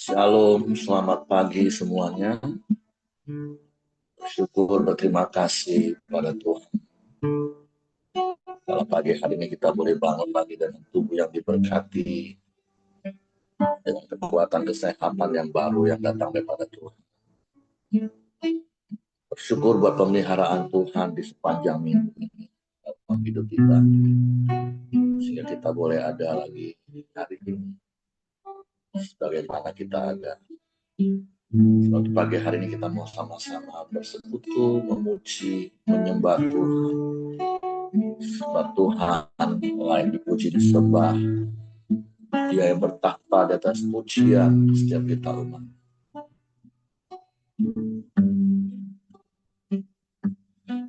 Shalom, selamat pagi semuanya. Bersyukur, berterima kasih kepada Tuhan. Dalam pagi hari ini kita boleh bangun lagi dengan tubuh yang diberkati, dengan kekuatan kesehatan yang baru yang datang daripada Tuhan. Bersyukur buat pemeliharaan Tuhan di sepanjang minggu ini dalam hidup kita, sehingga kita boleh ada lagi hari ini sebagaimana kita ada. Suatu pagi hari ini kita mau sama-sama bersekutu, memuji, menyembah Tuhan. Sebab Tuhan lain dipuji disembah. Dia yang bertakhta di atas pujian setiap kita umat.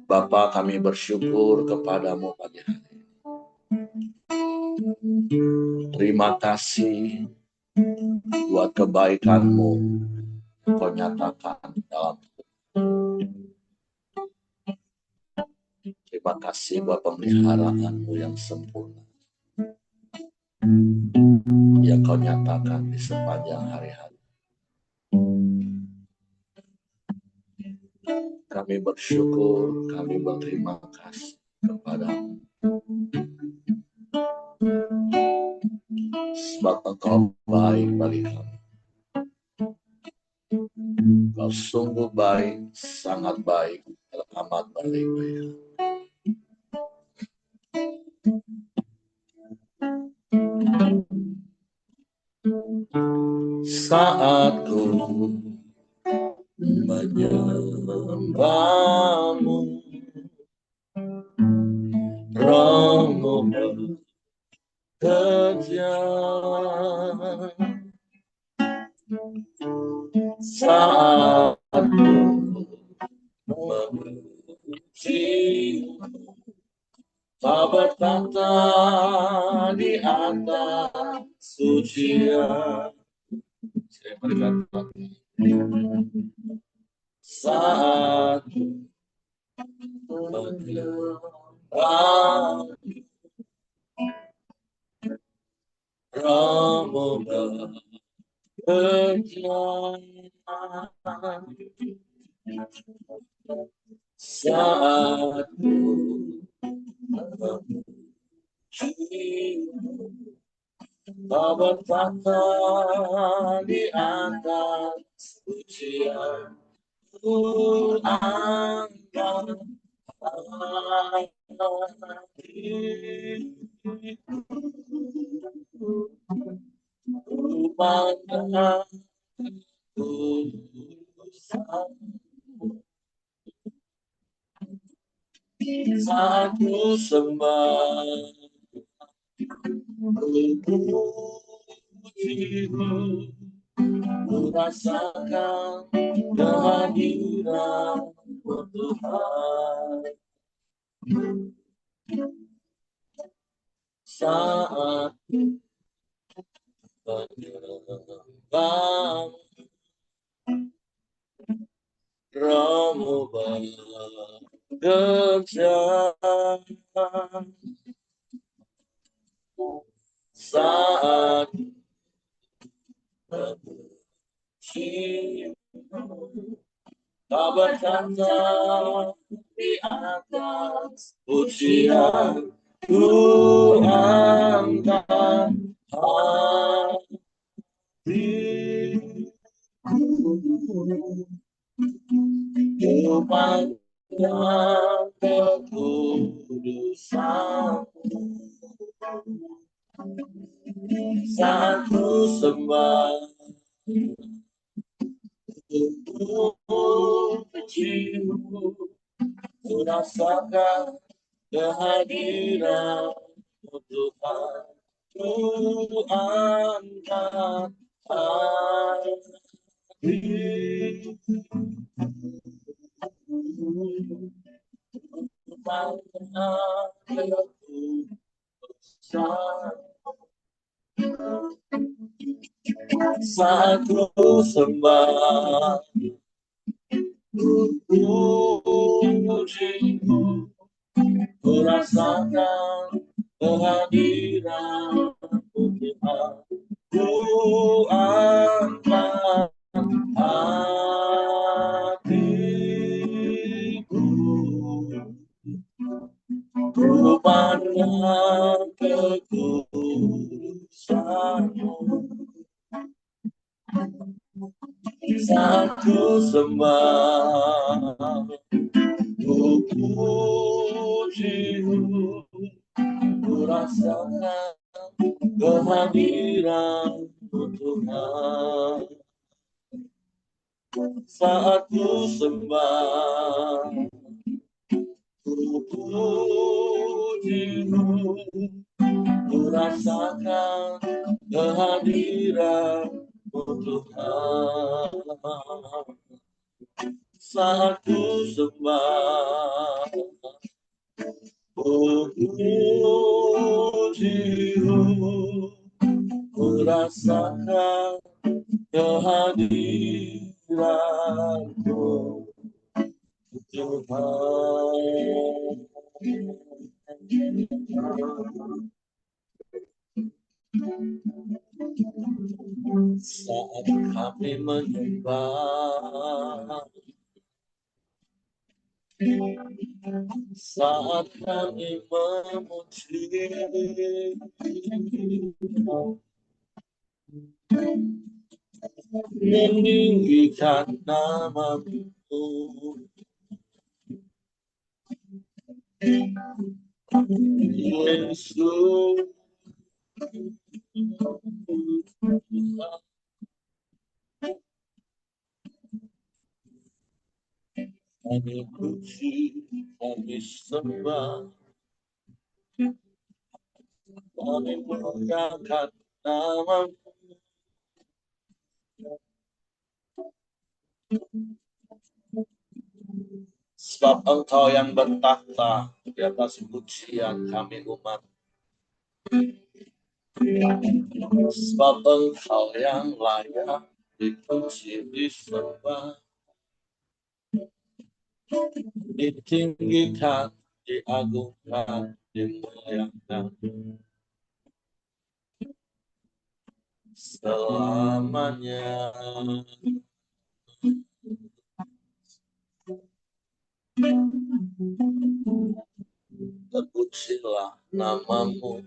Bapa, kami bersyukur kepadamu pagi hari ini. Terima kasih buat kebaikanmu kau nyatakan dalam hidup. Terima kasih buat pemeliharaanmu yang sempurna yang kau nyatakan di sepanjang hari-hari. Kami bersyukur, kami berterima kasih kepadamu. Sebab engkau baik bagi kami. Kau sungguh baik, sangat baik, amat baik bagi kami. Saat ku menyembahmu, Rohmu bekerja. Saat ku memuji, kau berkata di atas pujian. Saya berkata, saat menyembah, Rohmu bekerja. Saat ku memuji, kau berkata di atas pujian. Ku angkat hatiku, ku pandang saat ku sembah, pujimu, ku rasakan kehadiran-Mu Tuhan. Saat menyembah, Rohmu bekerja. Saat memuji, kau berkata di atas pujian. Ku angkat hatiku, ku pandang kekudusan-Mu. Saat ku sembah, pujimu, ku rasakan kehadiran-Mu Tuhan. Ku angkat hatiku, ku pandang kekudusan-Mu. Saat ku sembah, pujimu, ku rasakan kehadiran-Mu Tuhan. Ku angkat urusanmu. Saat ku sembah, ku pujimu, ku rasakan kehadiran-Mu Tuhan. Saat ku sembah, ku pujimu, ku rasakan kehadiran-Mu Tuhan. Saat ku sembah, ku pujimu, ku rasakan kehadiran-Mu Tuhan. Saat kami menyembah, saat kami memuji, meninggikan nama-Mu, Yesus. Kami puji, kami sembah, kami muliakan nama-Mu. Sebab Engkau yang bertakhta di atas pujian kami umat. Sebab Engkau yang layak dipuji, disembah, ditinggikan, diagungkan, dimuliakan selamanya. Terpujilah nama-Mu,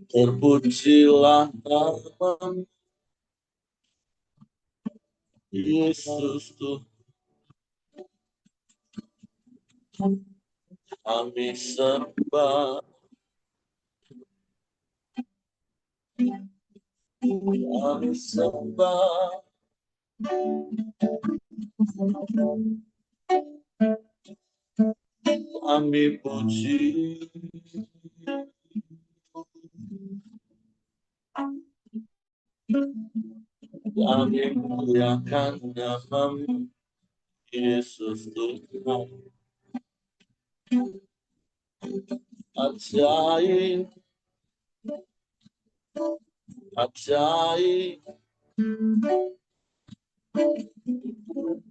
terpujilah nama-Mu, Yesus Tuhan. Kami sembah, kami sembah, kami puji, kami muliakan nama-Mu, Yesus Tuhan. Ajaib, ajaib,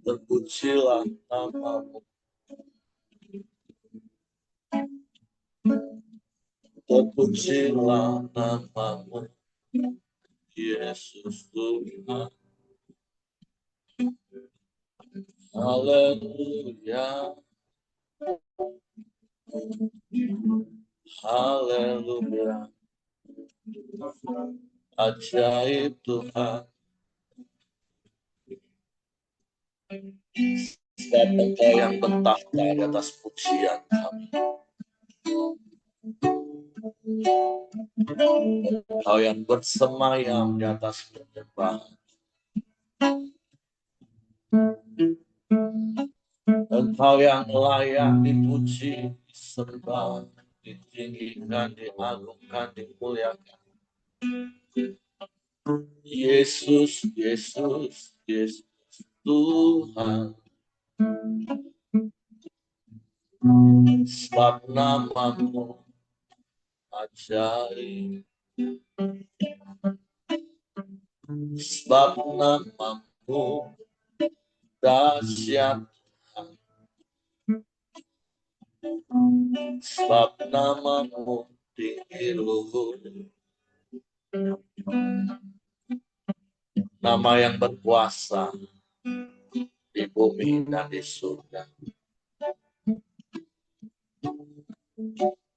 terpujilah nama-Mu, terpujilah nama-Mu, Yesus Tuhan. Haleluya, haleluya, ajaib Tuhan. Sebab Engkau yang bertakhta di atas pujian kami. Engkau yang bersemayam di atas penyembahan. Engkau yang layak dipuji, disembah, ditinggikan, diagungkan, dimuliakan. Yesus, Yesus, Yesus Tuhan. Sebab nama-Mu ajaib, sebab nama-Mu dahsyat, sebab nama-Mu tinggi luhur, nama yang berkuasa di bumi dan di surga.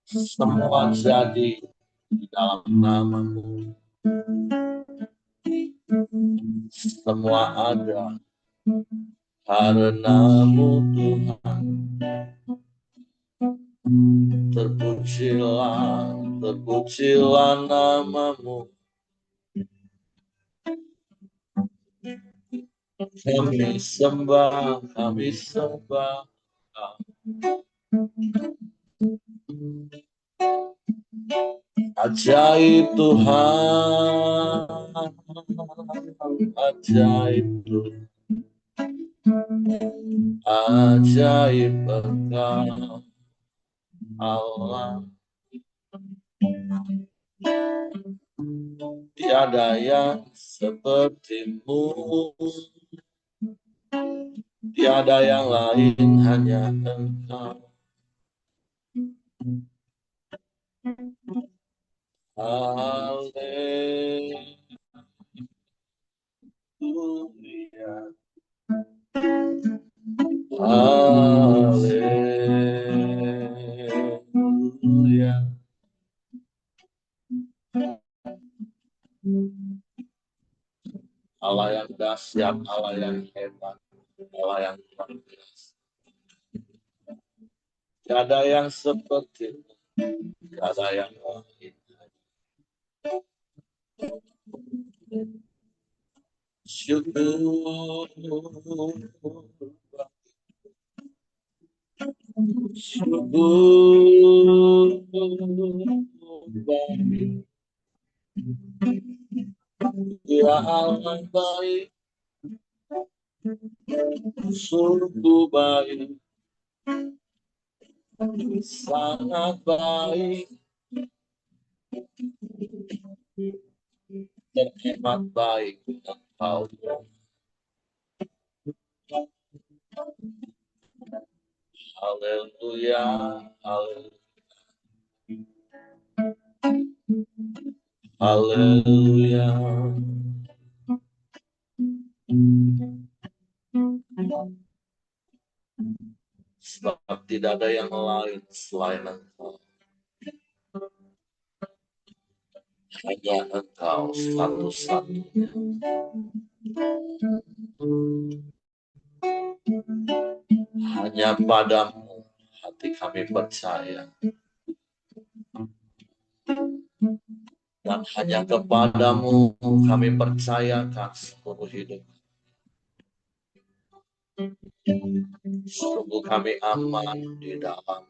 Semua jadi di dalam nama-Mu. Semua ada karena-Mu Tuhan. Terpujilah, terpujilah nama-Mu. Kami sembah, kami sembah. Ajaib Tuhan, ajaib Tuhan, ajaib Engkau Allah. Tiada yang seperti-Mu, tiada yang lain, hanya Engkau. Haleluya, haleluya. Allah yang dahsyat, Allah yang hebat, Allah yang luar biasa. Tiada yang seperti, tiada yang lain. Syukur, syukur bagi Ya Allah baik, sungguh baik, sangat baik, dan hemat baik Engkau. Haleluya, haleluya, haleluya. Sebab tidak ada yang lain selain Engkau. Hanya Engkau satu-satunya. Hanya padamu hati kami percaya. Dan hanya kepadamu kami percayakan seluruh hidup. Sungguh kami aman di dalam.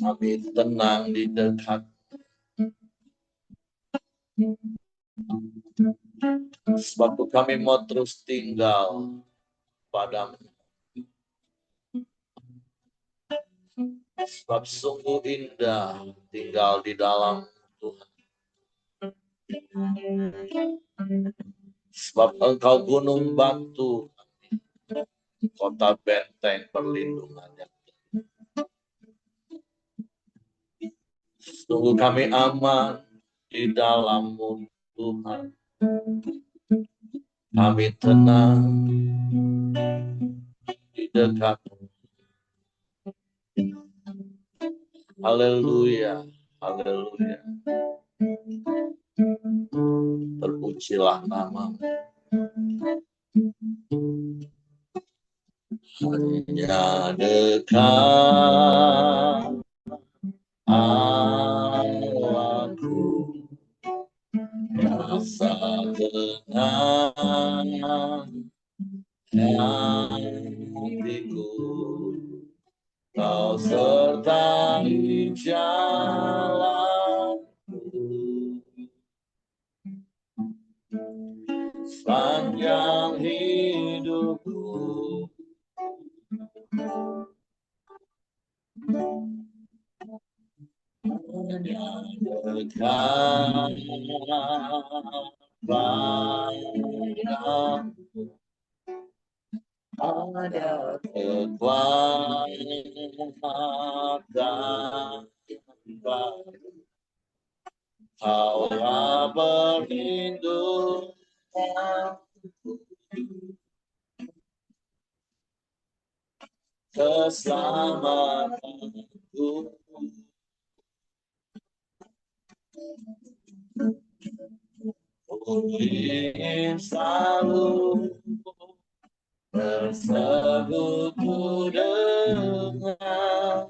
Kami tenang di dekat. Sebab kami mau terus tinggal padamu. Sebab sungguh indah tinggal di dalam Tuhan. Sebab Engkau gunung batu, kota benteng perlindungannya. Sungguh kami aman di dalam-Mu Tuhan. Kami tenang di dekat-Mu. Haleluya, haleluya. Terpujilah nama-Mu. Hanya dekat Allahku, rasa tenang hatiku. Kau sertai jalanku sepanjang hidupku. Hanya dekat padamu, ada kekuatan baru. Kaulah perlindungan. keselamatanku. Ku ingin selalu bersekutu dengan,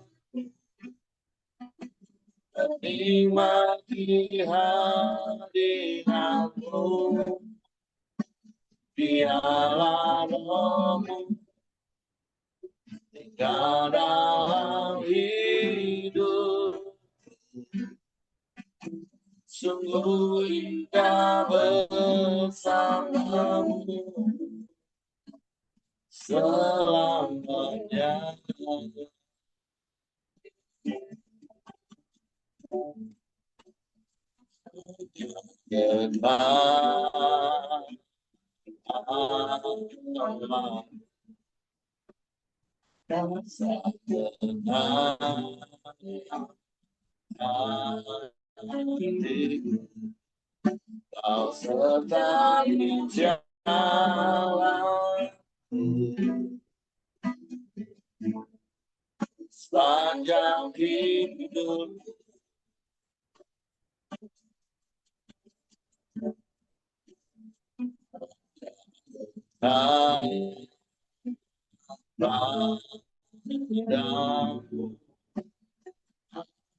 menikmati hadiratmu. Biarlah rohmu tinggal dalam hidup. Sungguh indah bersamamu selamanya. Allah rasa tenang hatiku, kau sertai jalanku sepanjang hidup. Padamu dan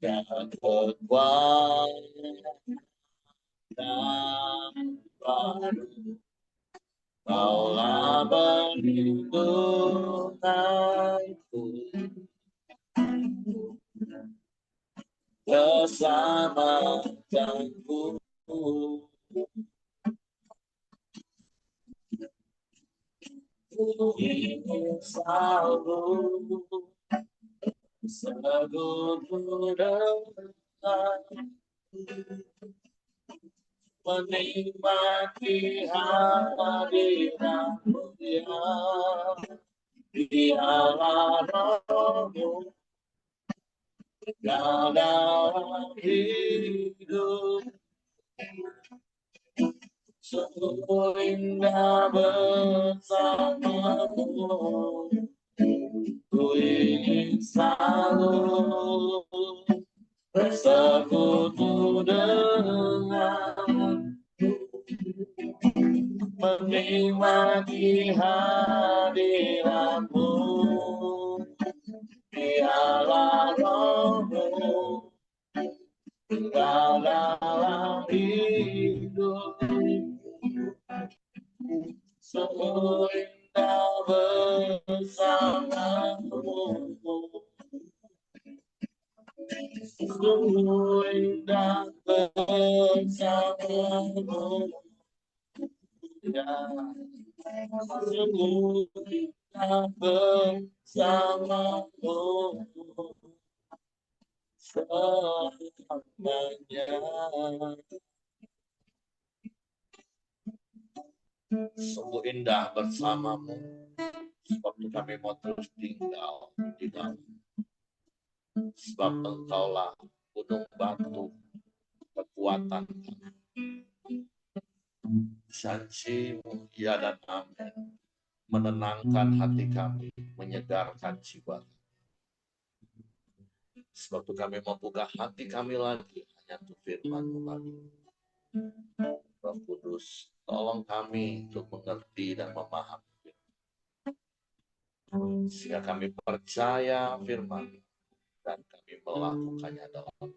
kekuatan baru, Kaulah perlindunganku, keselamatanku. Ku ingin selalu bersekutu dengan, menikmati hadiratmu, ya. Biarlah rohmu tinggal dalam hidup. Sungguh indah bersamamu, ku ingin selalu bersekutu dengan, menikmati hadiratmu. Biarlah rohmu tinggal dalam hidup. Sungguh indah bersamamu, sungguh indah bersamamu, ya. Sungguh indah bersamamu selamanya. Sungguh indah bersamamu, waktu kami mau terus tinggal di dalam. Sebab Engkaulah gunung batu kekuatan kami. Janji-Mu ya dan amin, menenangkan hati kami, menyegarkan jiwa. Sebab kami mau buka hati kami lagi hanya untuk firman-Mu lagi. Roh Kudus, tolong kami untuk mengerti dan memahami, sehingga kami percaya firman dan kami melakukannya dalam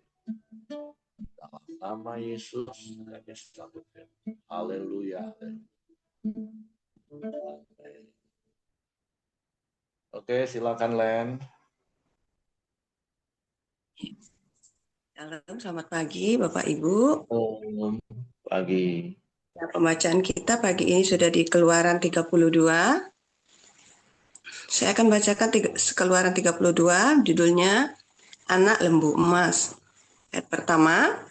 nama Yesus. Kami sambut firman. Haleluya. Oke, silakan Len. Halo, selamat pagi Bapak Ibu. Pagi. Ya, pembacaan kita pagi ini sudah di Keluaran 32. Saya akan bacakan Keluaran 32, judulnya Anak Lembu Emas. Ayat pertama,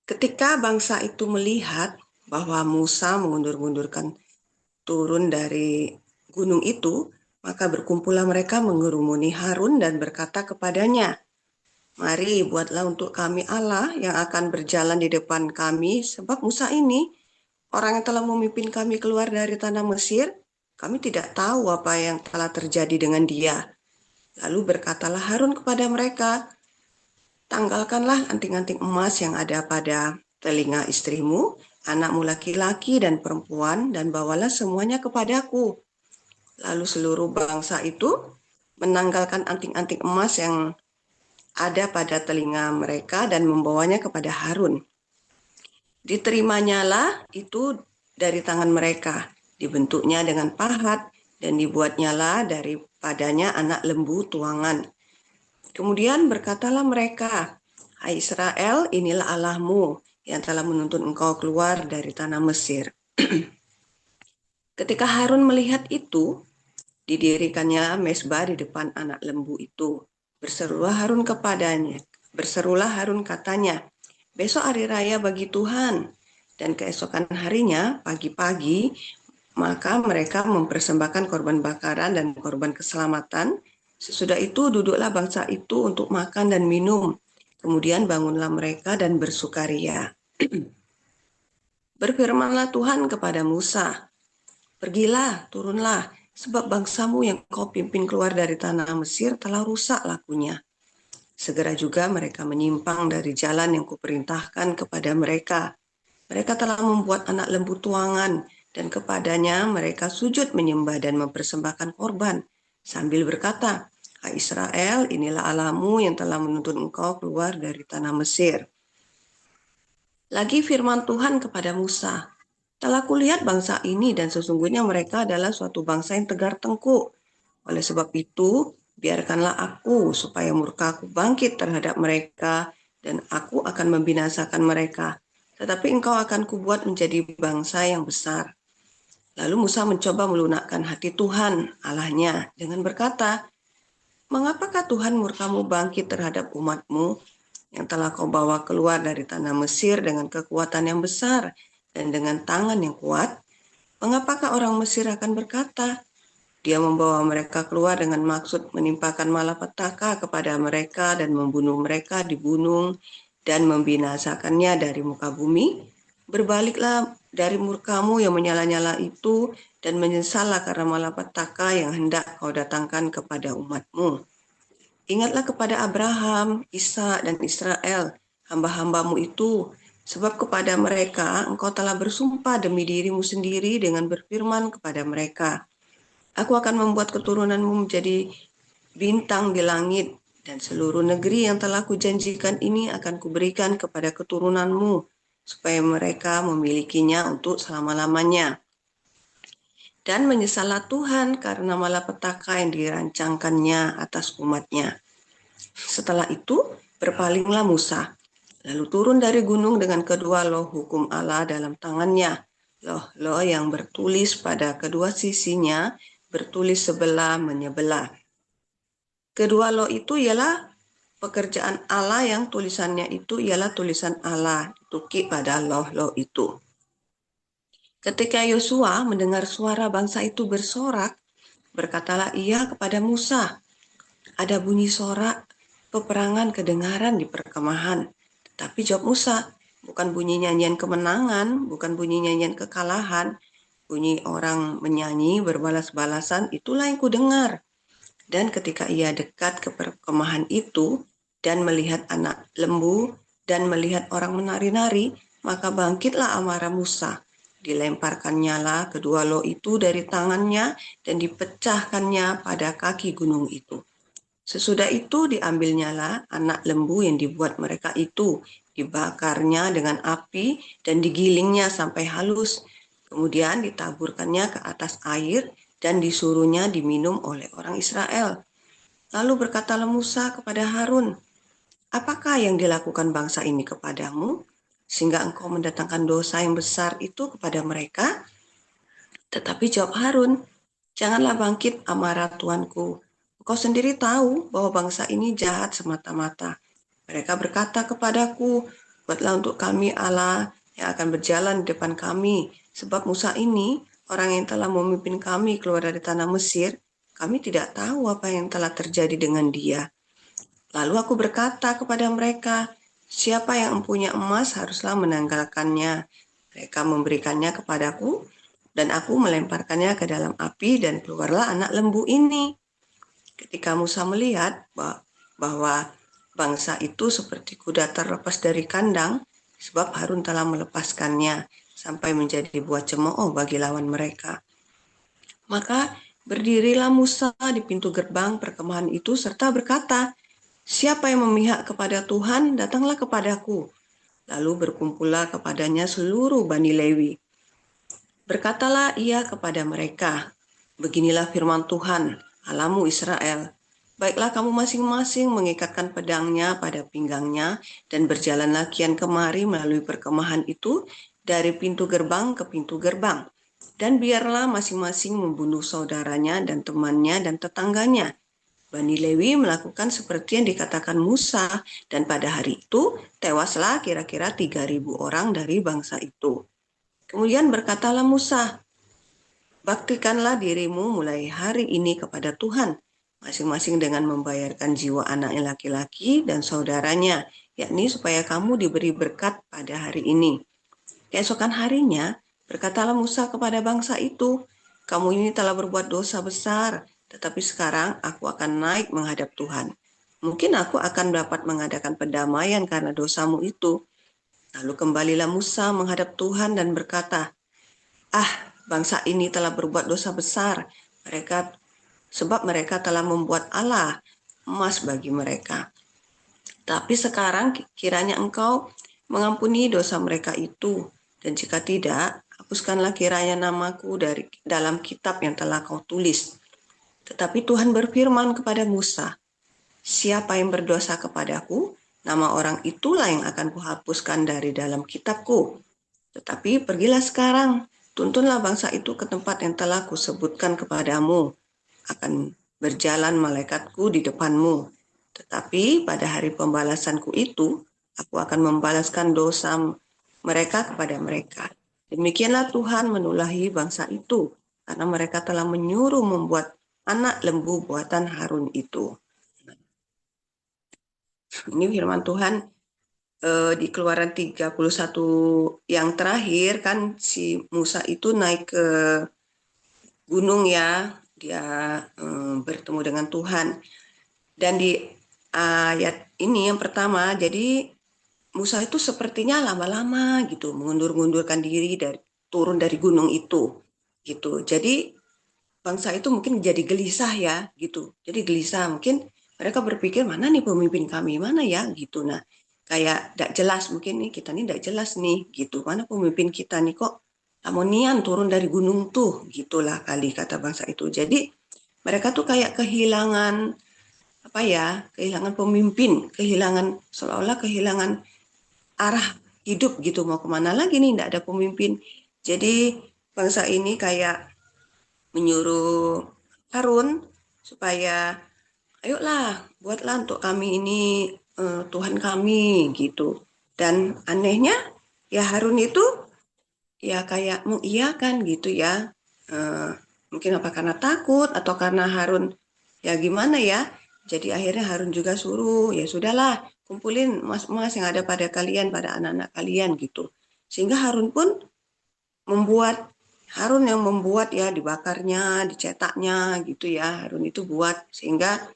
ketika bangsa itu melihat bahwa Musa mengundur-undurkan turun dari gunung itu, maka berkumpullah mereka mengerumuni Harun dan berkata kepadanya, "Mari buatlah untuk kami Allah yang akan berjalan di depan kami, sebab Musa ini, orang yang telah memimpin kami keluar dari tanah Mesir, kami tidak tahu apa yang telah terjadi dengan dia. Lalu berkatalah Harun kepada mereka, tanggalkanlah anting-anting emas yang ada pada telinga istrimu, anakmu laki-laki dan perempuan, dan bawalah semuanya kepadaku. Lalu seluruh bangsa itu menanggalkan anting-anting emas yang ada pada telinga mereka dan membawanya kepada Harun. Diterimanya itu dari tangan mereka, dibentuknya dengan pahat, dan dibuatnyalah daripadanya anak lembu tuangan. Kemudian berkatalah mereka, hai Israel, inilah Allahmu yang telah menuntun engkau keluar dari tanah Mesir. Ketika Harun melihat itu, didirikannya mezbah di depan anak lembu itu. Berserulah Harun katanya, besok hari raya bagi Tuhan, dan keesokan harinya pagi-pagi maka mereka mempersembahkan korban bakaran dan korban keselamatan. Sesudah itu duduklah bangsa itu untuk makan dan minum. Kemudian bangunlah mereka dan bersukaria. Berfirmanlah Tuhan kepada Musa, pergilah, turunlah, sebab bangsamu yang kau pimpin keluar dari tanah Mesir telah rusak lakunya. Segera juga mereka menyimpang dari jalan yang kuperintahkan kepada mereka. Mereka telah membuat anak lembu tuangan, dan kepadanya mereka sujud menyembah dan mempersembahkan korban, sambil berkata, hai Israel, inilah Allahmu yang telah menuntun engkau keluar dari tanah Mesir. Lagi firman Tuhan kepada Musa, telah kulihat bangsa ini dan sesungguhnya mereka adalah suatu bangsa yang tegar tengkuk. Oleh sebab itu, biarkanlah aku supaya murkaku bangkit terhadap mereka dan aku akan membinasakan mereka. Tetapi engkau akan kubuat menjadi bangsa yang besar. Lalu Musa mencoba melunakkan hati Tuhan Allahnya dengan berkata, mengapakah Tuhan murkamu bangkit terhadap umatmu yang telah kau bawa keluar dari tanah Mesir dengan kekuatan yang besar dan dengan tangan yang kuat? Mengapakah orang Mesir akan berkata, dia membawa mereka keluar dengan maksud menimpakan malapetaka kepada mereka dan membunuh mereka di gunung dan membinasakannya dari muka bumi? Berbaliklah dari murkamu yang menyala-nyala itu dan menyesallah karena malapetaka yang hendak kau datangkan kepada umatmu. Ingatlah kepada Abraham, Ishak dan Israel, hamba-hambamu itu, sebab kepada mereka engkau telah bersumpah demi dirimu sendiri dengan berfirman kepada mereka, aku akan membuat keturunanmu menjadi bintang di langit, dan seluruh negeri yang telah kujanjikan ini akan kuberikan kepada keturunanmu, supaya mereka memilikinya untuk selama-lamanya. Dan menyesallah Tuhan karena malapetaka yang dirancangkannya atas umatnya. Setelah itu, berpalinglah Musa, lalu turun dari gunung dengan kedua loh hukum Allah dalam tangannya. Loh yang bertulis pada kedua sisinya, bertulis sebelah menyebelah. Kedua loh itu ialah pekerjaan Allah yang tulisannya itu ialah tulisan Allah, ditukik pada loh itu. Ketika Yosua mendengar suara bangsa itu bersorak, berkatalah ia kepada Musa, ada bunyi sorak peperangan kedengaran di perkemahan. Tapi jawab Musa, bukan bunyi nyanyian kemenangan, bukan bunyi nyanyian kekalahan, bunyi orang menyanyi berbalas-balasan, itulah yang kudengar. Dan ketika ia dekat ke perkemahan itu dan melihat anak lembu dan melihat orang menari-nari, maka bangkitlah amarah Musa. Dilemparkannya lah kedua loh itu dari tangannya dan dipecahkannya pada kaki gunung itu. Sesudah itu diambilnyalah anak lembu yang dibuat mereka itu, dibakarnya dengan api dan digilingnya sampai halus. Kemudian ditaburkannya ke atas air dan disuruhnya diminum oleh orang Israel. Lalu berkatalah Musa kepada Harun, apakah yang dilakukan bangsa ini kepadamu, sehingga engkau mendatangkan dosa yang besar itu kepada mereka? Tetapi jawab Harun, janganlah bangkit amarah Tuanku. Engkau sendiri tahu bahwa bangsa ini jahat semata-mata. Mereka berkata kepadaku, buatlah untuk kami Allah yang akan berjalan di depan kami. Sebab Musa ini, orang yang telah memimpin kami keluar dari tanah Mesir, kami tidak tahu apa yang telah terjadi dengan dia. Lalu aku berkata kepada mereka, siapa yang mempunyai emas haruslah menanggalkannya. Mereka memberikannya kepadaku, dan aku melemparkannya ke dalam api dan keluarlah anak lembu ini. Ketika Musa melihat bahwa bangsa itu seperti kuda terlepas dari kandang, sebab Harun telah melepaskannya sampai menjadi buah cemooh bagi lawan mereka. Maka berdirilah Musa di pintu gerbang perkemahan itu serta berkata, "Siapa yang memihak kepada Tuhan, datanglah kepadaku." Lalu berkumpullah kepadanya seluruh Bani Lewi. Berkatalah ia kepada mereka, "Beginilah firman Tuhan, Allahmu Israel. Baiklah kamu masing-masing mengikatkan pedangnya pada pinggangnya dan berjalanlah kian kemari melalui perkemahan itu dari pintu gerbang ke pintu gerbang. Dan biarlah masing-masing membunuh saudaranya dan temannya dan tetangganya." Bani Lewi melakukan seperti yang dikatakan Musa, dan pada hari itu tewaslah kira-kira 3.000 orang dari bangsa itu. Kemudian berkatalah Musa, "Baktikanlah dirimu mulai hari ini kepada Tuhan, masing-masing dengan membayarkan jiwa anaknya laki-laki dan saudaranya, yakni supaya kamu diberi berkat pada hari ini." Keesokan harinya, berkatalah Musa kepada bangsa itu, "Kamu ini telah berbuat dosa besar, tetapi sekarang aku akan naik menghadap Tuhan. Mungkin aku akan dapat mengadakan pendamaian karena dosamu itu." Lalu kembalilah Musa menghadap Tuhan dan berkata, "Ah, bangsa ini telah berbuat dosa besar. Sebab mereka telah membuat Allah emas bagi mereka. Tapi sekarang kiranya engkau mengampuni dosa mereka itu. Dan jika tidak, hapuskanlah kiranya namaku dari dalam kitab yang telah kau tulis." Tetapi Tuhan berfirman kepada Musa, "Siapa yang berdosa kepadaku, nama orang itulah yang akan kuhapuskan dari dalam kitabku. Tetapi pergilah sekarang, tuntunlah bangsa itu ke tempat yang telah kusebutkan kepadamu. Akan berjalan malaikatku di depanmu. Tetapi pada hari pembalasanku itu, aku akan membalaskan dosa mereka kepada mereka. Demikianlah Tuhan menulahi bangsa itu, karena mereka telah menyuruh membuat anak lembu buatan Harun itu." Ini firman Tuhan di Keluaran 31 yang terakhir kan si Musa itu naik ke gunung ya, dia bertemu dengan Tuhan. Dan di ayat ini yang pertama, jadi Musa itu sepertinya lama-lama gitu mengundur-undurkan diri turun dari gunung itu gitu. Jadi bangsa itu mungkin jadi gelisah ya gitu. Jadi gelisah, mungkin mereka berpikir, mana nih pemimpin kami, mana ya gitu. Nah, kayak tidak jelas, mungkin nih kita nih tidak jelas nih gitu. Mana pemimpin kita nih, kok lamonian turun dari gunung tuh, gitulah kali kata bangsa itu. Jadi mereka tuh kayak kehilangan apa ya, kehilangan pemimpin, kehilangan seolah-olah kehilangan arah hidup gitu, mau kemana lagi nih, tidak ada pemimpin. Jadi bangsa ini kayak menyuruh Harun supaya, "Ayolah buatlah untuk kami ini Tuhan kami," gitu. Dan anehnya ya Harun itu ya kayak mengiyakan gitu ya. Eh, Mungkin apa karena takut atau karena Harun ya gimana ya. Jadi akhirnya Harun juga suruh, "Ya sudahlah, kumpulin emas-emas yang ada pada kalian, pada anak-anak kalian," gitu. Sehingga Harun yang membuat ya, dibakarnya, dicetaknya gitu ya. Harun itu buat sehingga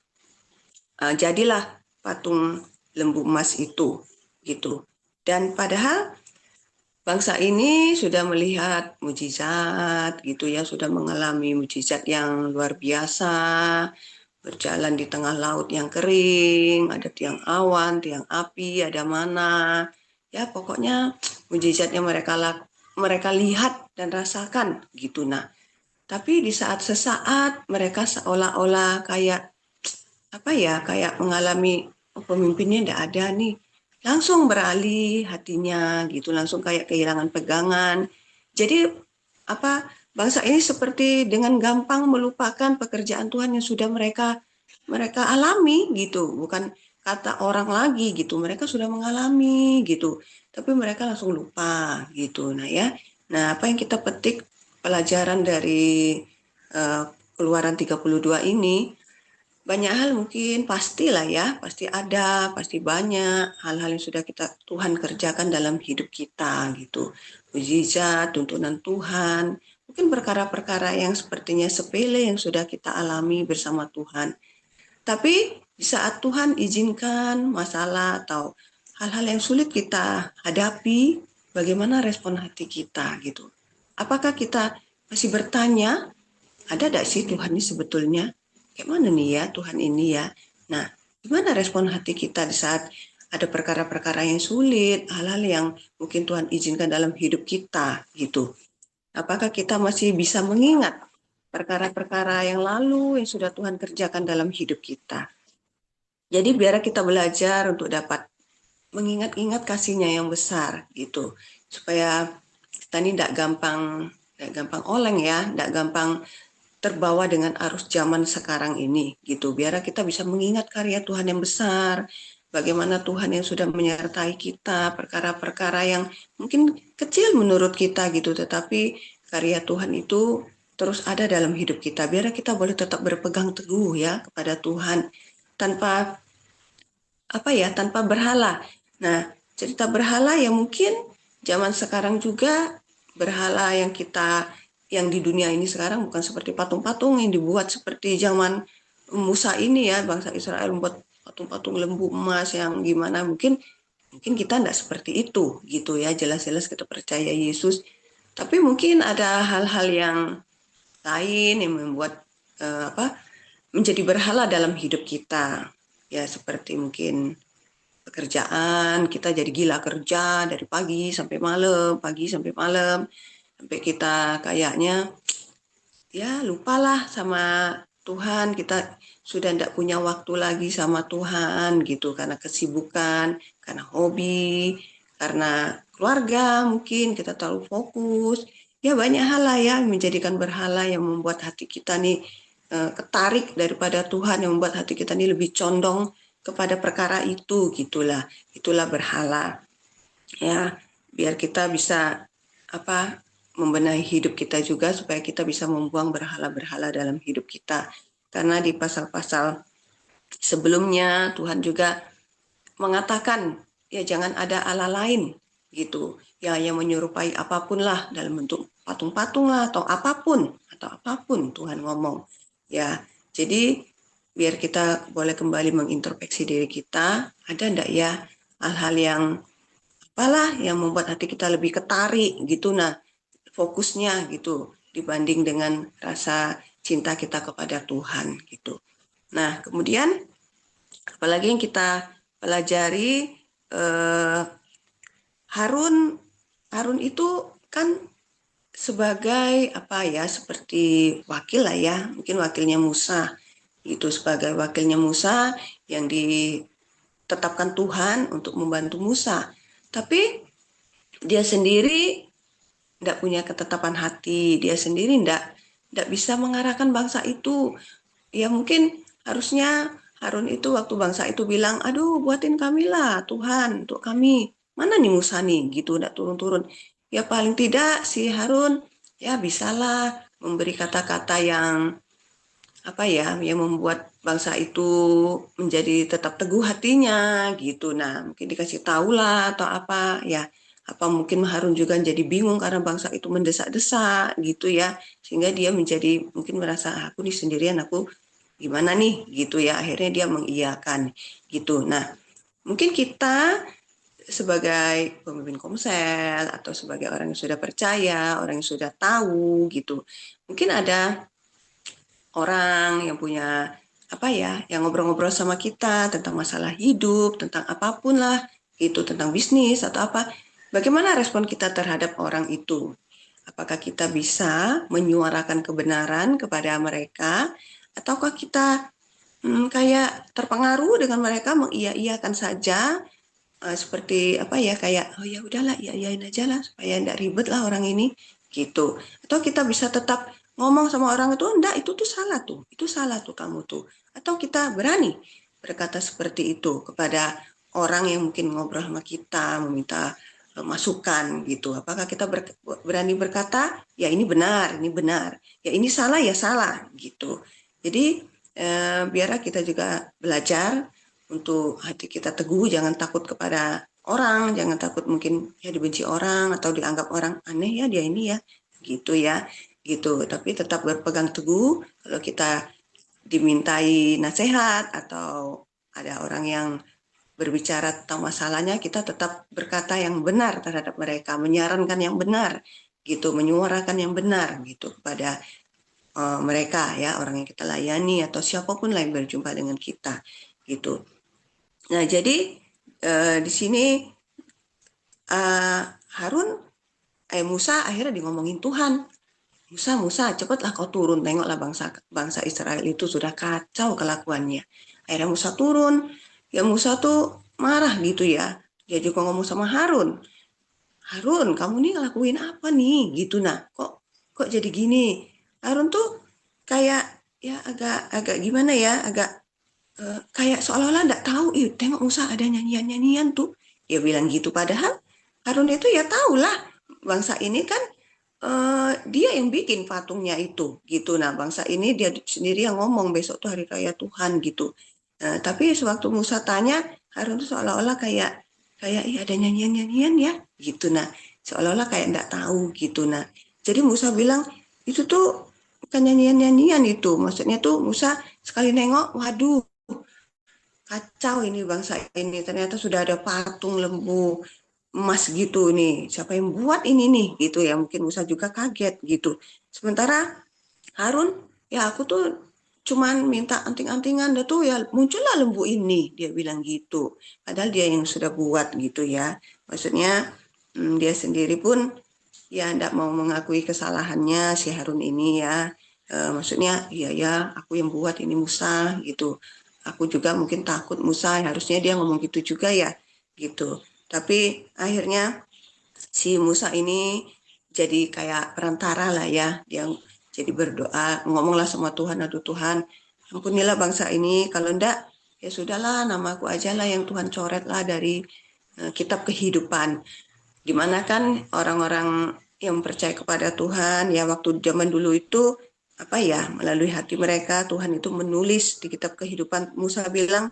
jadilah patung lembu emas itu gitu. Dan padahal bangsa ini sudah melihat mujizat gitu ya, sudah mengalami mujizat yang luar biasa, berjalan di tengah laut yang kering, ada tiang awan, tiang api, ada mana. Ya pokoknya mujizatnya mereka lihat dan rasakan gitu. Nah, tapi di saat sesaat mereka seolah-olah kayak apa ya, kayak mengalami, "Oh, pemimpinnya tidak ada nih." Langsung beralih hatinya gitu, langsung kayak kehilangan pegangan. Jadi apa, bangsa ini seperti dengan gampang melupakan pekerjaan Tuhan yang sudah mereka mereka alami gitu, bukan kata orang lagi gitu, mereka sudah mengalami gitu, tapi mereka langsung lupa gitu. Nah ya, nah apa yang kita petik pelajaran dari uh, Keluaran 32 ini, banyak hal mungkin pastilah ya, pasti ada, pasti banyak hal-hal yang sudah Tuhan kerjakan dalam hidup kita gitu. Mujizat, tuntunan Tuhan, mungkin perkara-perkara yang sepertinya sepele yang sudah kita alami bersama Tuhan. Tapi di saat Tuhan izinkan masalah atau hal-hal yang sulit kita hadapi, bagaimana respon hati kita gitu. Apakah kita masih bertanya, ada tidak sih Tuhan ini sebetulnya? Kayak mana nih ya Tuhan ini ya? Nah, gimana respon hati kita di saat ada perkara-perkara yang sulit, hal-hal yang mungkin Tuhan izinkan dalam hidup kita gitu. Apakah kita masih bisa mengingat perkara-perkara yang lalu yang sudah Tuhan kerjakan dalam hidup kita? Jadi biar kita belajar untuk dapat mengingat-ingat kasihnya yang besar gitu. Supaya kita ini tidak gampang oleng ya, tidak gampang terbawa dengan arus zaman sekarang ini gitu. Biar kita bisa mengingat karya Tuhan yang besar, bagaimana Tuhan yang sudah menyertai kita, perkara-perkara yang mungkin kecil menurut kita gitu, tetapi karya Tuhan itu terus ada dalam hidup kita. Biar kita boleh tetap berpegang teguh ya kepada Tuhan tanpa tanpa berhala. Nah, cerita berhala yang mungkin zaman sekarang juga berhala yang di dunia ini sekarang bukan seperti patung-patung yang dibuat seperti zaman Musa ini ya, bangsa Israel membuat patung-patung lembu emas yang gimana, mungkin kita tidak seperti itu gitu ya, jelas-jelas kita percaya Yesus, tapi mungkin ada hal-hal yang lain yang membuat menjadi berhala dalam hidup kita ya, seperti mungkin pekerjaan, kita jadi gila kerja dari pagi sampai malam, sampai kita kayaknya ya lupalah sama Tuhan, kita sudah tidak punya waktu lagi sama Tuhan gitu, karena kesibukan, karena hobi, karena keluarga mungkin kita terlalu fokus, ya banyak hal lah ya yang menjadikan berhala yang membuat hati kita nih ketarik daripada Tuhan, yang membuat hati kita nih lebih condong kepada perkara itu gitulah, itulah berhala ya. Biar kita bisa membenahi hidup kita juga supaya kita bisa membuang berhala-berhala dalam hidup kita, karena di pasal-pasal sebelumnya Tuhan juga mengatakan ya jangan ada Allah lain gitu ya, yang menyerupai apapun lah dalam bentuk patung-patung lah atau apapun Tuhan ngomong ya. Jadi biar kita boleh kembali mengintrospeksi diri kita, ada enggak ya hal-hal yang yang membuat hati kita lebih ketarik gitu, nah fokusnya gitu dibanding dengan rasa cinta kita kepada Tuhan gitu. Nah kemudian apalagi yang kita pelajari, Harun itu kan sebagai seperti wakil lah ya, mungkin wakilnya Musa, itu sebagai wakilnya Musa yang ditetapkan Tuhan untuk membantu Musa, tapi dia sendiri tidak punya ketetapan hati, dia sendiri tidak bisa mengarahkan bangsa itu ya. Mungkin harusnya Harun itu waktu bangsa itu bilang, aduh buatin kami lah Tuhan untuk kami, mana nih Musa nih gitu, tidak turun-turun ya. Paling tidak si Harun ya bisalah memberi kata-kata yang yang membuat bangsa itu menjadi tetap teguh hatinya gitu. Nah mungkin dikasih tahu lah atau mungkin Harun juga jadi bingung karena bangsa itu mendesak-desak gitu ya, sehingga dia menjadi mungkin merasa aku nih sendirian, aku gimana nih gitu ya, akhirnya dia mengiyakan gitu. Nah mungkin kita sebagai pemimpin komsel atau sebagai orang yang sudah percaya, orang yang sudah tahu gitu, mungkin ada orang yang punya yang ngobrol-ngobrol sama kita tentang masalah hidup, tentang apapun lah itu, tentang bisnis atau apa. Bagaimana respon kita terhadap orang itu? Apakah kita bisa menyuarakan kebenaran kepada mereka, ataukah kita kayak terpengaruh dengan mereka, mengiya-iyakan saja, seperti kayak oh ya udahlah, iya-iyain aja lah supaya enggak ribet lah orang ini gitu. Atau kita bisa tetap ngomong sama orang itu, enggak, itu salah tuh kamu tuh. Atau kita berani berkata seperti itu kepada orang yang mungkin ngobrol sama kita, meminta masukan gitu. Apakah kita berani berkata, ya ini benar, ya ini salah, ya salah gitu. Jadi biarlah kita juga belajar untuk hati kita teguh, jangan takut kepada orang, jangan takut mungkin ya dibenci orang atau dianggap orang aneh ya dia ini ya gitu ya. gitu. Tapi tetap berpegang teguh kalau kita dimintai nasihat atau ada orang yang berbicara tentang masalahnya, kita tetap berkata yang benar terhadap mereka, menyarankan yang benar, gitu, menyuarakan yang benar, gitu kepada mereka ya, orang yang kita layani atau siapapun lain berjumpa dengan kita, gitu. Nah, jadi di sini Harun, Musa akhirnya ngomongin Tuhan. Musa, Musa, cepatlah kau turun, tengoklah bangsa bangsa Israel itu sudah kacau kelakuannya. Akhirnya Musa turun, ya Musa tuh marah gitu ya. Dia juga ngomong sama Harun, Harun, kamu nih ngelakuin apa nih? Gitu nah, kok jadi gini? Harun tuh kayak ya agak agak gimana ya, agak kayak seolah-olah nggak tahu. Ih, tengok Musa ada nyanyian-nyanyian tuh. Dia bilang gitu. Padahal Harun itu ya tahulah bangsa ini kan dia yang bikin patungnya itu gitu. Nah, bangsa ini dia sendiri yang ngomong besok tuh hari raya Tuhan gitu. Tapi sewaktu Musa tanya, Harun tuh seolah-olah kayak kayak iya ada nyanyian-nyanyian ya gitu. Nah, seolah-olah kayak enggak tahu gitu. Nah, jadi Musa bilang itu tuh bukan nyanyian-nyanyian itu. Maksudnya tuh Musa sekali nengok, waduh, kacau ini bangsa ini. Ternyata sudah ada patung lembu emas gitu nih. Siapa yang buat ini nih gitu ya. Mungkin Musa juga kaget gitu. Sementara Harun, ya aku tuh cuman minta anting-antingan dah tuh ya muncullah lembu ini, dia bilang gitu. Padahal dia yang sudah buat gitu ya. Maksudnya dia sendiri pun ya tidak mau mengakui kesalahannya si Harun ini ya. Maksudnya iya ya aku yang buat ini Musa gitu. Aku juga mungkin takut Musa, harusnya dia ngomong gitu juga ya gitu. Tapi akhirnya si Musa ini jadi kayak perantara lah ya. Dia jadi berdoa, ngomonglah sama Tuhan, aduh Tuhan, ampunilah bangsa ini. Kalau enggak, ya sudahlah, namaku aja lah yang Tuhan coret lah dari kitab kehidupan. Dimana kan orang-orang yang percaya kepada Tuhan, ya waktu zaman dulu itu, apa ya, melalui hati mereka, Tuhan itu menulis di kitab kehidupan. Musa bilang,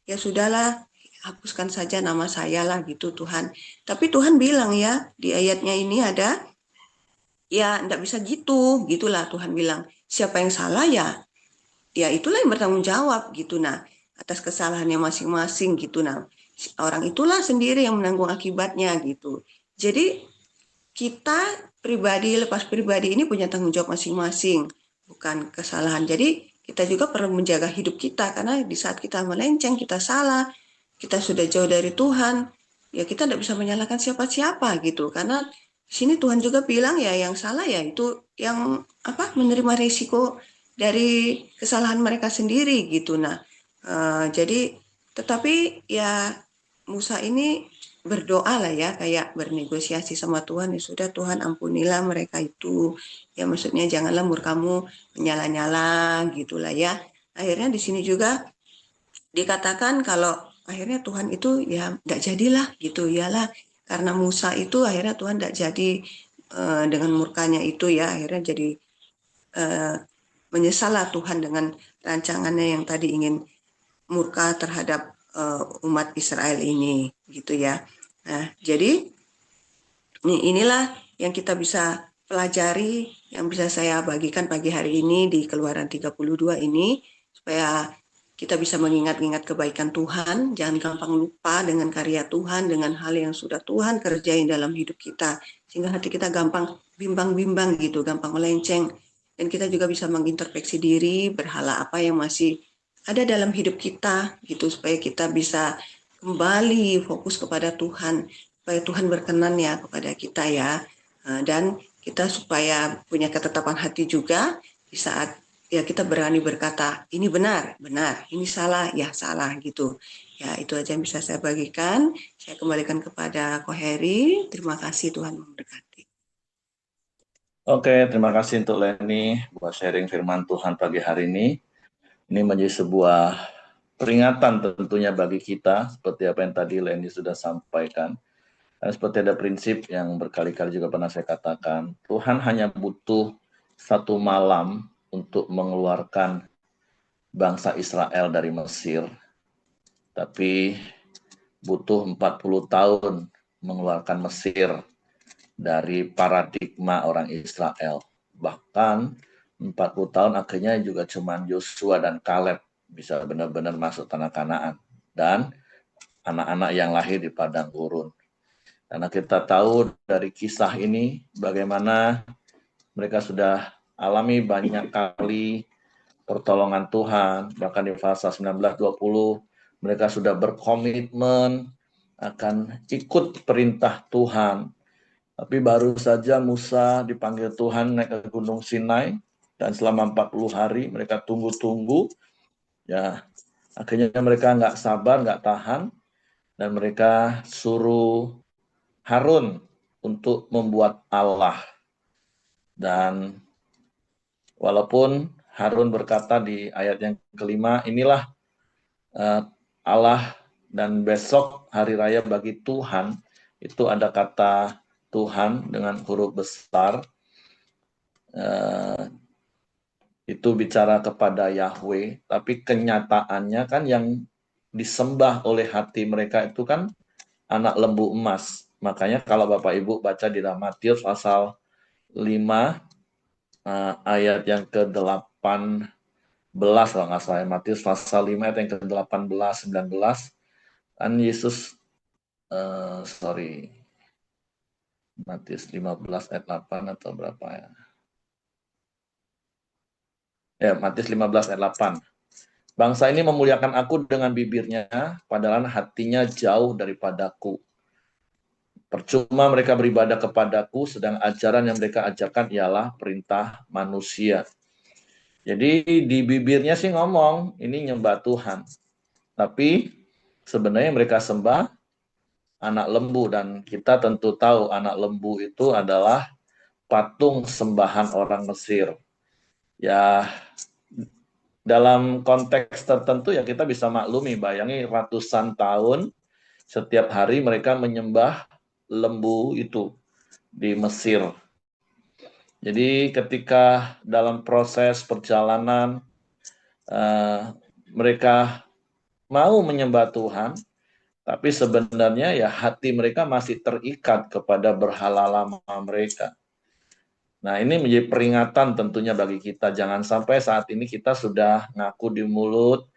ya sudahlah, hapuskan saja nama saya lah gitu Tuhan. Tapi Tuhan bilang ya di ayatnya ini ada ya enggak bisa gitu, gitulah Tuhan bilang. Siapa yang salah ya itulah yang bertanggung jawab gitu nah atas kesalahannya masing-masing gitu nah. Orang itulah sendiri yang menanggung akibatnya gitu. Jadi kita pribadi lepas pribadi ini punya tanggung jawab masing-masing, bukan kesalahan. Jadi kita juga perlu menjaga hidup kita karena di saat kita melenceng, kita salah, kita sudah jauh dari Tuhan, ya kita tidak bisa menyalahkan siapa-siapa gitu. Karena di sini Tuhan juga bilang ya yang salah ya itu yang apa menerima risiko dari kesalahan mereka sendiri gitu. Nah, jadi tetapi ya Musa ini berdoa lah ya kayak bernegosiasi sama Tuhan ya sudah Tuhan ampunilah mereka itu ya maksudnya janganlah murkamu menyala-nyala gitulah ya akhirnya di sini juga dikatakan kalau akhirnya Tuhan itu ya tidak jadilah gitu iyalah karena Musa itu akhirnya Tuhan tidak jadi dengan murkanya itu ya akhirnya jadi eh, menyesallah Tuhan dengan rancangannya yang tadi ingin murka terhadap umat Israel ini gitu ya. Nah, jadi inilah yang kita bisa pelajari, yang bisa saya bagikan pagi hari ini di Keluaran 32 ini, supaya kita bisa mengingat-ingat kebaikan Tuhan, jangan gampang lupa dengan karya Tuhan, dengan hal yang sudah Tuhan kerjain dalam hidup kita, sehingga hati kita gampang bimbang-bimbang gitu, gampang melenceng, dan kita juga bisa mengintrospeksi diri, berhala apa yang masih ada dalam hidup kita, gitu, supaya kita bisa kembali fokus kepada Tuhan, supaya Tuhan berkenan ya kepada kita ya. Dan kita supaya punya ketetapan hati juga di saat ya kita berani berkata ini benar, benar, ini salah, ya salah gitu. Ya itu aja yang bisa saya bagikan. Saya kembalikan kepada Ko Heri. Terima kasih Tuhan memberkati. Oke, terima kasih untuk Leni buat sharing firman Tuhan pagi hari ini. Ini menjadi sebuah peringatan tentunya bagi kita, seperti apa yang tadi Leni sudah sampaikan. Dan seperti ada prinsip yang berkali-kali juga pernah saya katakan, Tuhan hanya butuh satu malam untuk mengeluarkan bangsa Israel dari Mesir, tapi butuh 40 tahun mengeluarkan Mesir dari paradigma orang Israel. Bahkan 40 tahun akhirnya juga cuman Yosua dan Kaleb bisa benar-benar masuk tanah Kanaan. Dan anak-anak yang lahir di padang gurun. Karena kita tahu dari kisah ini bagaimana mereka sudah alami banyak kali pertolongan Tuhan. Bahkan di pasal 19-20 mereka sudah berkomitmen akan ikut perintah Tuhan. Tapi baru saja Musa dipanggil Tuhan naik ke Gunung Sinai, dan selama 40 hari mereka tunggu-tunggu. Ya, akhirnya mereka nggak sabar, nggak tahan, dan mereka suruh Harun untuk membuat Allah. Dan walaupun Harun berkata di ayat yang kelima, inilah Allah, dan besok hari raya bagi Tuhan, itu ada kata Tuhan dengan huruf besar, itu bicara kepada Yahweh, tapi kenyataannya kan yang disembah oleh hati mereka itu kan anak lembu emas. Makanya kalau Bapak Ibu baca di dalam Matius pasal 5 ayat yang ke-18, kalau nggak salah, Matius pasal 5 ayat yang ke-18, 19, kan Yesus, Matius 15 ayat 8 atau berapa ya? Ya, Matius 15 ayat 8. Bangsa ini memuliakan aku dengan bibirnya, padahal hatinya jauh daripadaku. Percuma mereka beribadah kepadaku, sedang ajaran yang mereka ajarkan ialah perintah manusia. Jadi di bibirnya sih ngomong, ini nyembah Tuhan. Tapi sebenarnya mereka sembah anak lembu, dan kita tentu tahu anak lembu itu adalah patung sembahan orang Mesir. Ya, dalam konteks tertentu ya kita bisa maklumi, bayangi ratusan tahun setiap hari mereka menyembah lembu itu di Mesir. Jadi ketika dalam proses perjalanan mereka mau menyembah Tuhan, tapi sebenarnya ya hati mereka masih terikat kepada berhala lama mereka. Nah, ini menjadi peringatan tentunya bagi kita. Jangan sampai saat ini kita sudah ngaku di mulut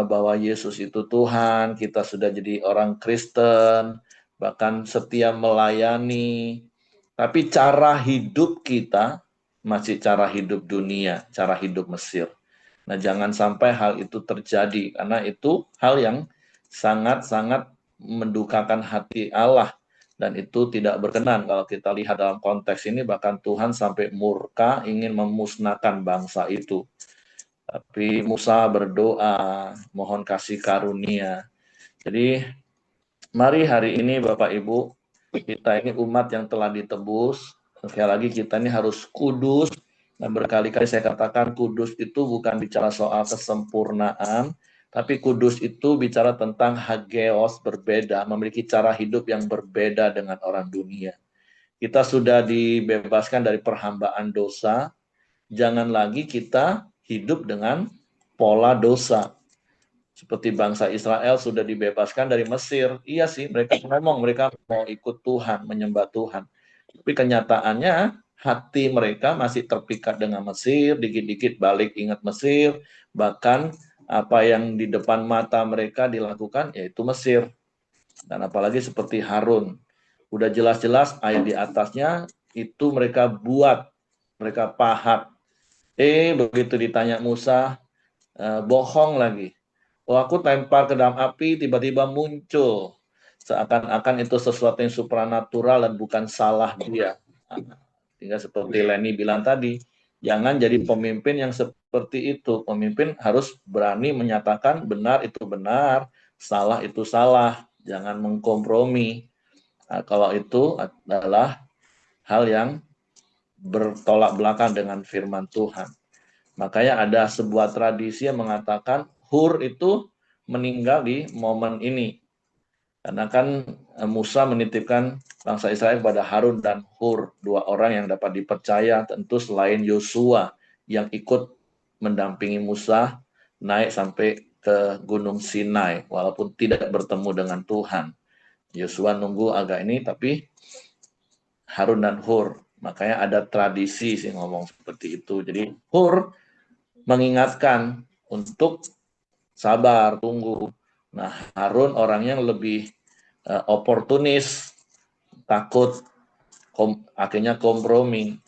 bahwa Yesus itu Tuhan, kita sudah jadi orang Kristen, bahkan setia melayani, tapi cara hidup kita masih cara hidup dunia, cara hidup Mesir. Nah, jangan sampai hal itu terjadi, karena itu hal yang sangat-sangat mendukakan hati Allah. Dan itu tidak berkenan kalau kita lihat dalam konteks ini, bahkan Tuhan sampai murka ingin memusnahkan bangsa itu. Tapi Musa berdoa, mohon kasih karunia. Jadi mari hari ini Bapak Ibu, kita ini umat yang telah ditebus. Sekali lagi kita ini harus kudus. Dan berkali-kali saya katakan kudus itu bukan bicara soal kesempurnaan, tapi kudus itu bicara tentang hageos, berbeda, memiliki cara hidup yang berbeda dengan orang dunia. Kita sudah dibebaskan dari perhambaan dosa, jangan lagi kita hidup dengan pola dosa. Seperti bangsa Israel sudah dibebaskan dari Mesir. Iya sih, mereka ngomong mereka mau ikut Tuhan, menyembah Tuhan. Tapi kenyataannya hati mereka masih terpikat dengan Mesir, dikit-dikit balik ingat Mesir, bahkan apa yang di depan mata mereka dilakukan yaitu Mesir. Dan apalagi seperti Harun, udah jelas-jelas ayat di atasnya itu mereka buat, mereka pahat. Begitu ditanya Musa, bohong lagi. Oh, aku lempar ke dalam api, tiba-tiba muncul. Seakan-akan itu sesuatu yang supranatural dan bukan salah dia. Sehingga seperti Leni bilang tadi, jangan jadi pemimpin yang seperti itu. Pemimpin harus berani menyatakan benar itu benar, salah itu salah. Jangan mengkompromi. Nah, kalau itu adalah hal yang bertolak belakang dengan firman Tuhan. Makanya ada sebuah tradisi yang mengatakan Hur itu meninggal di momen ini. Karena kan Musa menitipkan bangsa Israel kepada Harun dan Hur, dua orang yang dapat dipercaya tentu selain Yosua yang ikut mendampingi Musa naik sampai ke Gunung Sinai walaupun tidak bertemu dengan Tuhan. Yosua nunggu agak ini, tapi Harun dan Hur. Makanya ada tradisi sih ngomong seperti itu. Jadi Hur mengingatkan untuk sabar, tunggu. Nah, Harun orang yang lebih oportunis, takut akhirnya kompromi.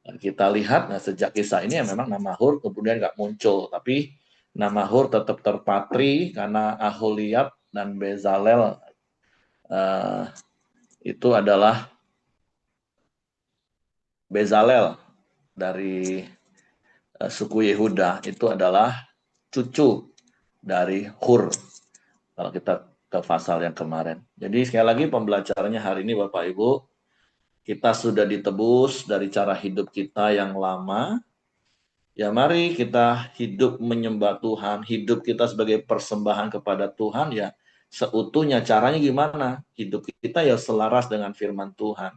Dan kita lihat, nah sejak kisah ini ya memang nama Hur kemudian nggak muncul, tapi nama Hur tetap terpatri karena Aholiab dan Bezalel itu adalah Bezalel dari suku Yehuda itu adalah cucu dari Hur. Kalau kita ke pasal yang kemarin. Jadi sekali lagi pembelajarannya hari ini Bapak Ibu, kita sudah ditebus dari cara hidup kita yang lama. Ya mari kita hidup menyembah Tuhan, hidup kita sebagai persembahan kepada Tuhan ya seutuhnya. Caranya gimana? Hidup kita ya selaras dengan firman Tuhan.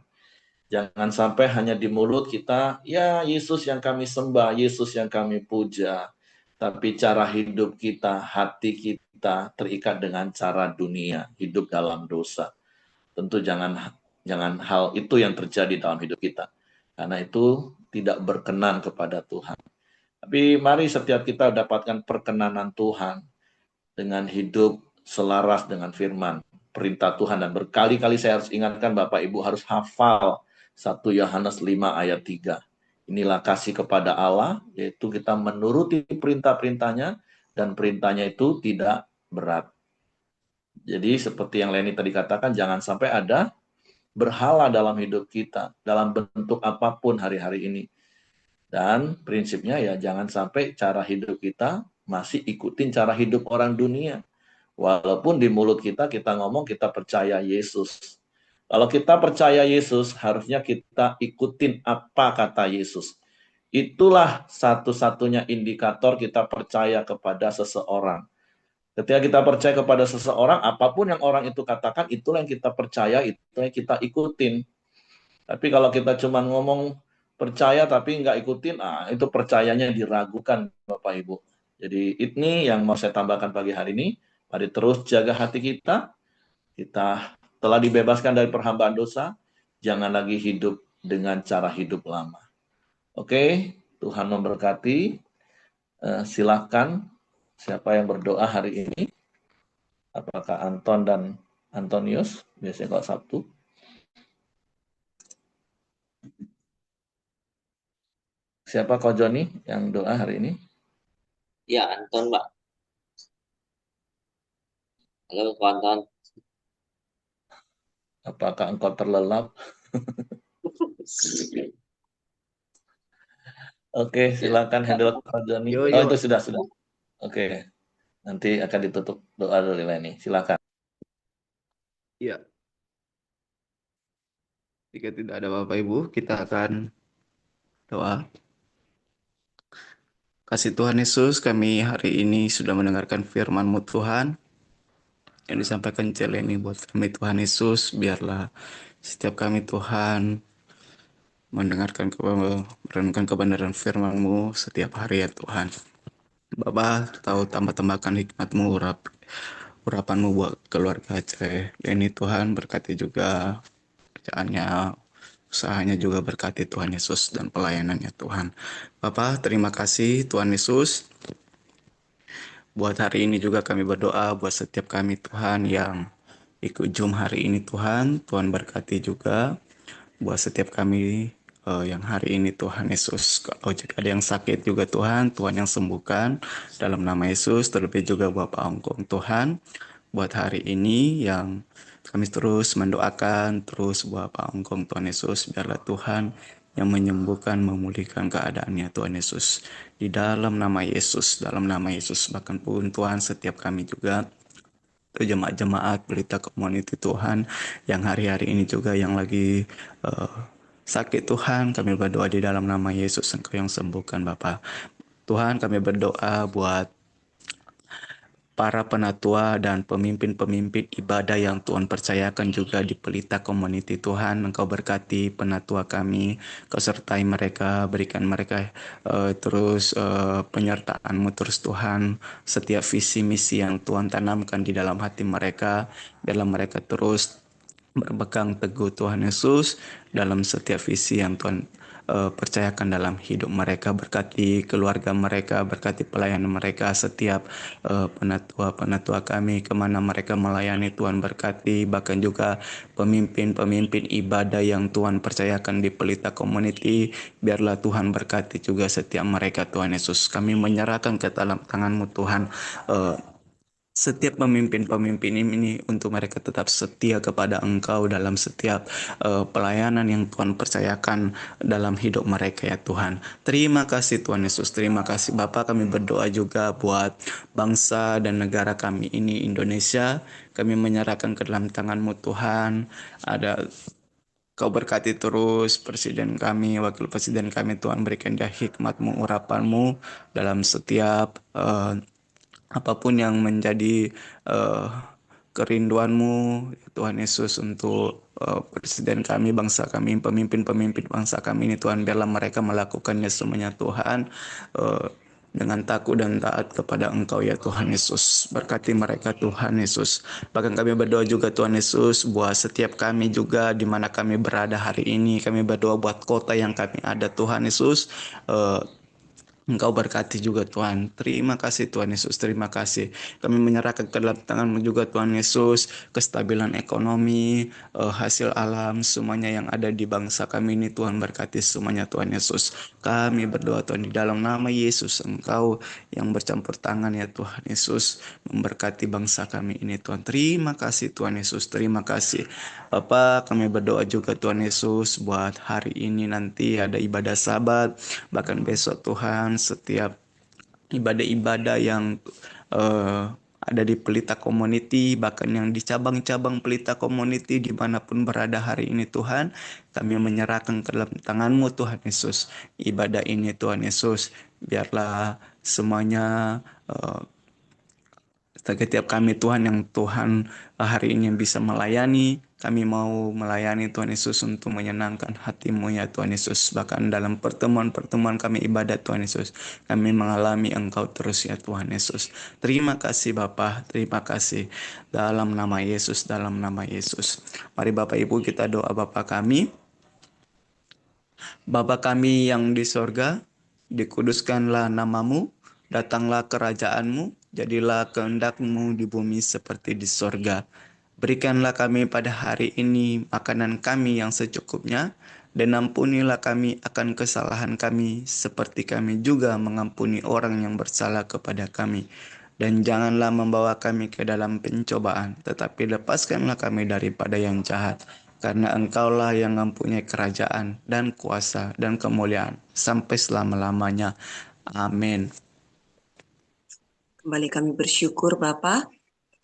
Jangan sampai hanya di mulut kita, ya Yesus yang kami sembah, Yesus yang kami puja. Tapi cara hidup kita, hati kita terikat dengan cara dunia, hidup dalam dosa. Tentu jangan hal itu yang terjadi dalam hidup kita. Karena itu tidak berkenan kepada Tuhan. Tapi mari setiap kita dapatkan perkenanan Tuhan dengan hidup selaras dengan firman, perintah Tuhan. Dan berkali-kali saya harus ingatkan Bapak Ibu harus hafal 1 Yohanes 5 ayat 3. Inilah kasih kepada Allah, yaitu kita menuruti perintah-perintahnya, dan perintahnya itu tidak berat. Jadi seperti yang Leni tadi katakan, jangan sampai ada berhala dalam hidup kita, dalam bentuk apapun hari-hari ini. Dan prinsipnya ya jangan sampai cara hidup kita masih ikutin cara hidup orang dunia. Walaupun di mulut kita ngomong kita percaya Yesus. Kalau kita percaya Yesus, harusnya kita ikutin apa kata Yesus. Itulah satu-satunya indikator kita percaya kepada seseorang. Ketika kita percaya kepada seseorang, apapun yang orang itu katakan, itulah yang kita percaya, itu yang kita ikutin. Tapi kalau kita cuma ngomong percaya tapi nggak ikutin, itu percayanya diragukan Bapak Ibu. Jadi ini yang mau saya tambahkan pagi hari ini. Mari terus jaga hati kita. Kita telah dibebaskan dari perhambaan dosa. Jangan lagi hidup dengan cara hidup lama. Oke, Tuhan memberkati. Silakan siapa yang berdoa hari ini. Apakah Anton dan Antonius? Biasanya kalau Sabtu. Siapa Ko Joni yang doa hari ini? Ya, Anton, Mbak. Halo, Ko Anton. Apakah engkau terlelap? Oke, silakan handle Ko Joni. Oh, itu sudah. Oke. Nanti akan ditutup doa dari Leni. Silakan. Ya. Jika tidak ada Bapak Ibu, kita akan doa. Kasih Tuhan Yesus, kami hari ini sudah mendengarkan firman-Mu Tuhan yang disampaikan Leni buat kami Tuhan Yesus. Biarlah setiap kami Tuhan mendengarkan merenungkan kebenaran firman-Mu setiap hari ya Tuhan. Bapa, tahu tambah-tambahkan hikmat-Mu, urapan-Mu buat keluarga Leni Tuhan, berkati juga kerjaannya, usahanya juga, berkati Tuhan Yesus dan pelayanannya Tuhan. Bapa, terima kasih Tuhan Yesus. Buat hari ini juga kami berdoa buat setiap kami Tuhan yang ikut Zoom hari ini Tuhan. Tuhan berkati juga buat setiap kami yang hari ini Tuhan Yesus. Kalau jika ada yang sakit juga Tuhan, Tuhan yang sembuhkan dalam nama Yesus. Terlebih juga Bapak Ongkong Tuhan. Buat hari ini yang kami terus mendoakan terus Bapak Ongkong Tuhan Yesus. Biarlah Tuhan yang menyembuhkan, memulihkan keadaannya Tuhan Yesus. Di dalam nama Yesus, bahkan pun Tuhan setiap kami juga jemaat-jemaat Berita Community Tuhan yang hari-hari ini juga yang lagi sakit Tuhan, kami berdoa di dalam nama Yesus Engkau yang sembuhkan Bapa. Tuhan, kami berdoa buat para penatua dan pemimpin-pemimpin ibadah yang Tuhan percayakan juga di Pelita Community Tuhan. Engkau berkati penatua kami, Kau sertai mereka, berikan mereka terus penyertaan-Mu terus Tuhan. Setiap visi misi yang Tuhan tanamkan di dalam hati mereka, biarlah mereka terus berpegang teguh Tuhan Yesus dalam setiap visi yang Tuhan percayakan dalam hidup mereka. Berkati keluarga mereka, berkati pelayanan mereka, setiap penatua-penatua kami kemana mereka melayani, Tuhan berkati. Bahkan juga pemimpin-pemimpin ibadah yang Tuhan percayakan di Pelita Community, biarlah Tuhan berkati juga setiap mereka, Tuhan Yesus. Kami menyerahkan ke dalam tangan-Mu, Tuhan, setiap pemimpin-pemimpin ini untuk mereka tetap setia kepada Engkau dalam setiap pelayanan yang Tuhan percayakan dalam hidup mereka, ya Tuhan. Terima kasih Tuhan Yesus, terima kasih Bapa. Kami berdoa juga buat bangsa dan negara kami ini, Indonesia. Kami menyerahkan ke dalam tangan-Mu, Tuhan. Kau berkati terus Presiden kami, Wakil Presiden kami, Tuhan berikan dia hikmat-Mu, urapan-Mu dalam setiap apapun yang menjadi kerinduan-Mu, Tuhan Yesus, untuk Presiden kami, bangsa kami, pemimpin-pemimpin bangsa kami ini, Tuhan, biarlah mereka melakukannya semuanya, Tuhan, dengan takut dan taat kepada Engkau, ya Tuhan Yesus. Berkati mereka, Tuhan Yesus. Bahkan kami berdoa juga, Tuhan Yesus, buat setiap kami juga di mana kami berada hari ini. Kami berdoa buat kota yang kami ada, Tuhan Yesus. Engkau berkati juga, Tuhan. Terima kasih Tuhan Yesus, terima kasih. Kami menyerahkan ke dalam tangan-Mu juga, Tuhan Yesus, kestabilan ekonomi, hasil alam, semuanya yang ada di bangsa kami ini, Tuhan berkati semuanya, Tuhan Yesus. Kami berdoa, Tuhan, di dalam nama Yesus, Engkau yang bercampur tangan, ya Tuhan Yesus, memberkati bangsa kami ini, Tuhan. Terima kasih Tuhan Yesus, terima kasih. Bapak, kami berdoa juga, Tuhan Yesus, buat hari ini nanti ada ibadah Sabat, bahkan besok, Tuhan, setiap ibadah-ibadah yang ada di Pelita Community, bahkan yang di cabang-cabang Pelita Community dimanapun berada hari ini, Tuhan, kami menyerahkan ke dalam tangan-Mu, Tuhan Yesus. Ibadah ini, Tuhan Yesus, biarlah semuanya setiap kami, Tuhan, yang Tuhan hari ini bisa melayani, kami mau melayani, Tuhan Yesus, untuk menyenangkan hati-Mu, ya Tuhan Yesus. Bahkan dalam pertemuan-pertemuan kami ibadat, Tuhan Yesus, kami mengalami Engkau terus, ya Tuhan Yesus. Terima kasih Bapa, terima kasih. Dalam nama Yesus, dalam nama Yesus. Mari Bapak Ibu kita doa. Bapa kami yang di sorga, dikuduskanlah nama-Mu, datanglah kerajaan-Mu, jadilah kehendak-Mu di bumi seperti di sorga. Berikanlah kami pada hari ini makanan kami yang secukupnya, dan ampunilah kami akan kesalahan kami, seperti kami juga mengampuni orang yang bersalah kepada kami. Dan janganlah membawa kami ke dalam pencobaan, tetapi lepaskanlah kami daripada yang jahat. Karena Engkaulah yang mempunyai kerajaan dan kuasa dan kemuliaan sampai selama-lamanya. Amin. Kembali kami bersyukur Bapa.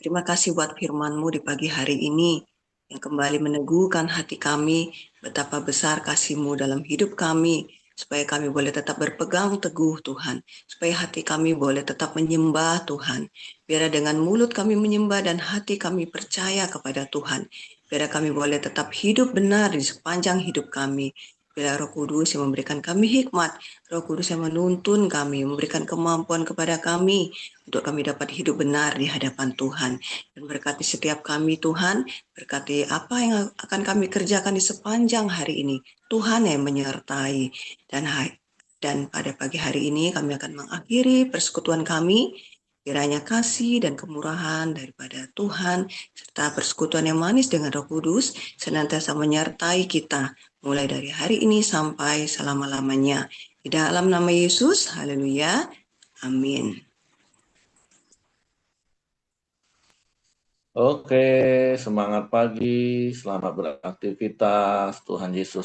Terima kasih buat firman-Mu di pagi hari ini yang kembali meneguhkan hati kami betapa besar kasih-Mu dalam hidup kami, supaya kami boleh tetap berpegang teguh Tuhan, supaya hati kami boleh tetap menyembah Tuhan. Biar dengan mulut kami menyembah dan hati kami percaya kepada Tuhan. Biar kami boleh tetap hidup benar di sepanjang hidup kami. Biar Roh Kudus yang memberikan kami hikmat, Roh Kudus yang menuntun kami, memberikan kemampuan kepada kami untuk kami dapat hidup benar di hadapan Tuhan. Dan berkati setiap kami Tuhan, berkati apa yang akan kami kerjakan di sepanjang hari ini. Tuhan yang menyertai. Dan pada pagi hari ini kami akan mengakhiri persekutuan kami. Kiranya kasih dan kemurahan daripada Tuhan serta persekutuan yang manis dengan Roh Kudus senantiasa menyertai kita mulai dari hari ini sampai selama-lamanya. Di dalam nama Yesus, haleluya, amin. Oke, semangat pagi, selamat beraktivitas. Tuhan Yesus